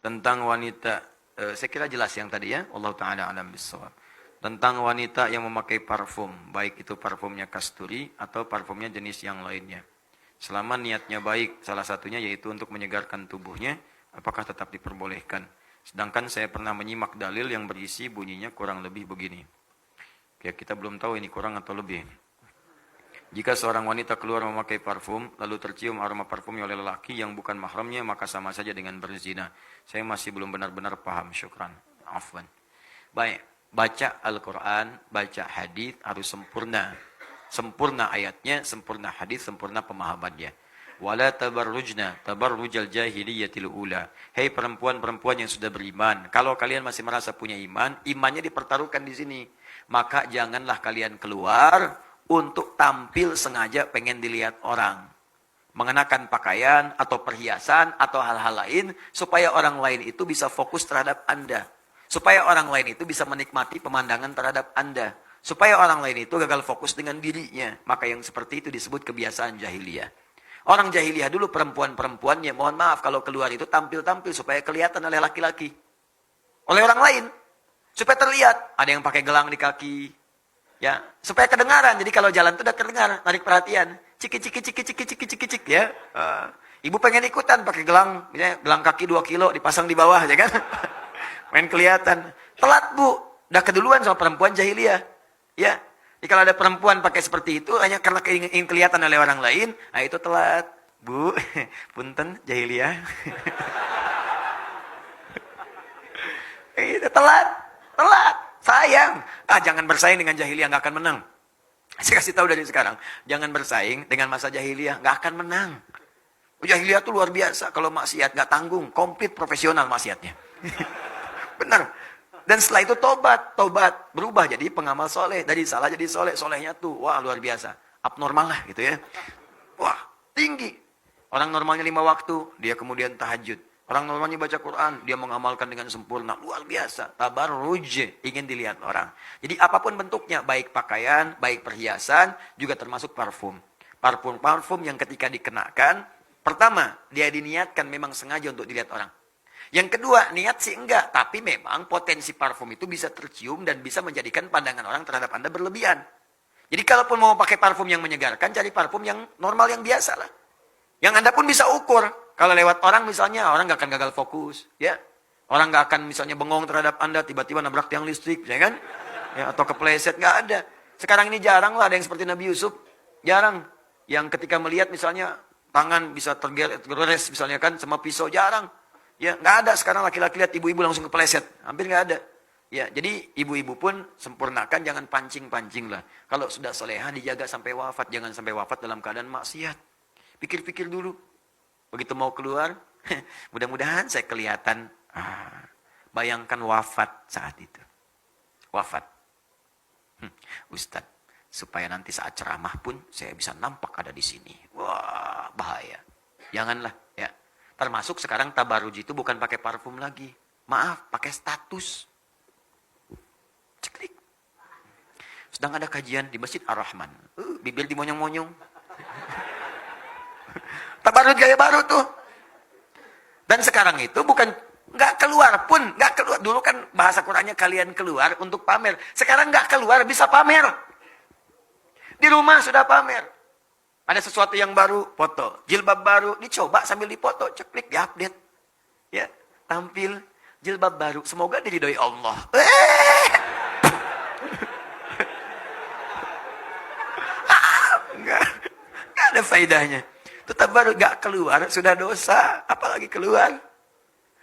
tentang wanita, saya kira jelas yang tadi ya, Allah Ta'ala alam bissawab. Tentang wanita yang memakai parfum, baik itu parfumnya kasturi atau parfumnya jenis yang lainnya. Selama niatnya baik, salah satunya yaitu untuk menyegarkan tubuhnya, apakah tetap diperbolehkan? Sedangkan saya pernah menyimak dalil yang berisi bunyinya kurang lebih begini. Ya, kita belum tahu ini kurang atau lebih. Jika seorang wanita keluar memakai parfum, lalu tercium aroma parfumnya oleh lelaki yang bukan mahramnya, maka sama saja dengan berzina. Saya masih belum benar-benar paham, syukran. Afwan. Baik, baca Al-Quran, baca hadis harus sempurna. Sempurna ayatnya, sempurna hadis, sempurna pemahamannya. Wala tabarrujna tabarrujal jahiliyatil ula. Hei perempuan-perempuan yang sudah beriman, kalau kalian masih merasa punya iman, imannya dipertaruhkan di sini. Maka janganlah kalian keluar untuk tampil sengaja pengen dilihat orang. Mengenakan pakaian atau perhiasan atau hal-hal lain supaya orang lain itu bisa fokus terhadap Anda. Supaya orang lain itu bisa menikmati pemandangan terhadap Anda. Supaya orang lain itu gagal fokus dengan dirinya. Maka yang seperti itu disebut kebiasaan jahiliyah. Orang jahiliyah dulu perempuan-perempuannya, mohon maaf kalau keluar itu tampil-tampil supaya kelihatan oleh laki-laki. Oleh orang lain. Supaya terlihat. Ada yang pakai gelang di kaki. Ya, supaya kedengaran. Jadi kalau jalan itu udah kedengar, narik perhatian. Ciki ciki ciki ciki ciki ciki cik ya. Ibu pengen ikutan pakai gelang, misalnya gelang kaki 2 kilo dipasang di bawah ya kan. Main kelihatan. Telat, Bu. Udah keduluan sama perempuan jahiliyah. Ya. Jadi kalau ada perempuan pakai seperti itu hanya karena ingin kelihatan oleh orang lain, nah itu telat. Bu, punten jahiliyah. Itu telat. Telat. Sayang. Jangan bersaing dengan jahiliyah, nggak akan menang. Saya kasih tahu dari sekarang. Jangan bersaing dengan masa jahiliyah, nggak akan menang. Jahiliyah itu luar biasa. Kalau maksiat nggak tanggung, komplit profesional maksiatnya. Benar. Dan setelah itu tobat, berubah jadi pengamal soleh, dari salah jadi soleh, solehnya tuh, wah luar biasa, abnormal lah gitu ya, wah tinggi. Orang normalnya 5 waktu, dia kemudian tahajud. Orang normalnya baca Quran, dia mengamalkan dengan sempurna, luar biasa. Tabarruj, ingin dilihat orang. Jadi apapun bentuknya, baik pakaian, baik perhiasan, juga termasuk parfum. Parfum yang ketika dikenakan, pertama dia diniatkan memang sengaja untuk dilihat orang. Yang kedua, niat sih enggak, tapi memang potensi parfum itu bisa tercium dan bisa menjadikan pandangan orang terhadap Anda berlebihan. Jadi kalaupun mau pakai parfum yang menyegarkan, cari parfum yang normal, yang biasa lah. Yang Anda pun bisa ukur. Kalau lewat orang misalnya, orang nggak akan gagal fokus. Ya, orang nggak akan misalnya bengong terhadap Anda, tiba-tiba nabrak tiang listrik, ya kan? Ya, atau kepleset, nggak ada. Sekarang ini jarang lah ada yang seperti Nabi Yusuf. Jarang. Yang ketika melihat misalnya, tangan bisa tergores misalnya kan, sama pisau, jarang. Ya, nggak ada sekarang laki-laki lihat ibu-ibu langsung kepleset. Hampir nggak ada. Ya, jadi ibu-ibu pun sempurnakan, jangan pancing-pancing lah. Kalau sudah soleha dijaga sampai wafat, jangan sampai wafat dalam keadaan maksiat. Pikir-pikir dulu. Begitu mau keluar, mudah-mudahan saya kelihatan. Bayangkan wafat saat itu. Wafat. Ustadz, supaya nanti saat ceramah pun saya bisa nampak ada di sini. Wah, bahaya. Janganlah, ya. Termasuk sekarang tabarruj itu bukan pakai parfum lagi. Maaf, pakai status. Ceklik. Sedang ada kajian di Masjid Ar-Rahman. Bibir dimonyong-monyong. Tabarruj gaya baru tuh. Dan sekarang itu bukan nggak keluar pun, nggak keluar. Dulu kan bahasa Qur'annya kalian keluar untuk pamer. Sekarang nggak keluar bisa pamer. Di rumah sudah pamer. Ada sesuatu yang baru, foto. Jilbab baru, dicoba sambil dipoto, ceklik, diupdate. Ya, tampil jilbab baru. Semoga diridhoi Allah. Enggak ada faedahnya. Tetap baru, nggak keluar, sudah dosa. Apalagi keluar.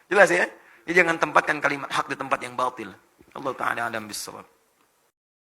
Jelas ya? Jadi jangan tempatkan kalimat hak di tempat yang batil. Allah Ta'ala alam bissawab.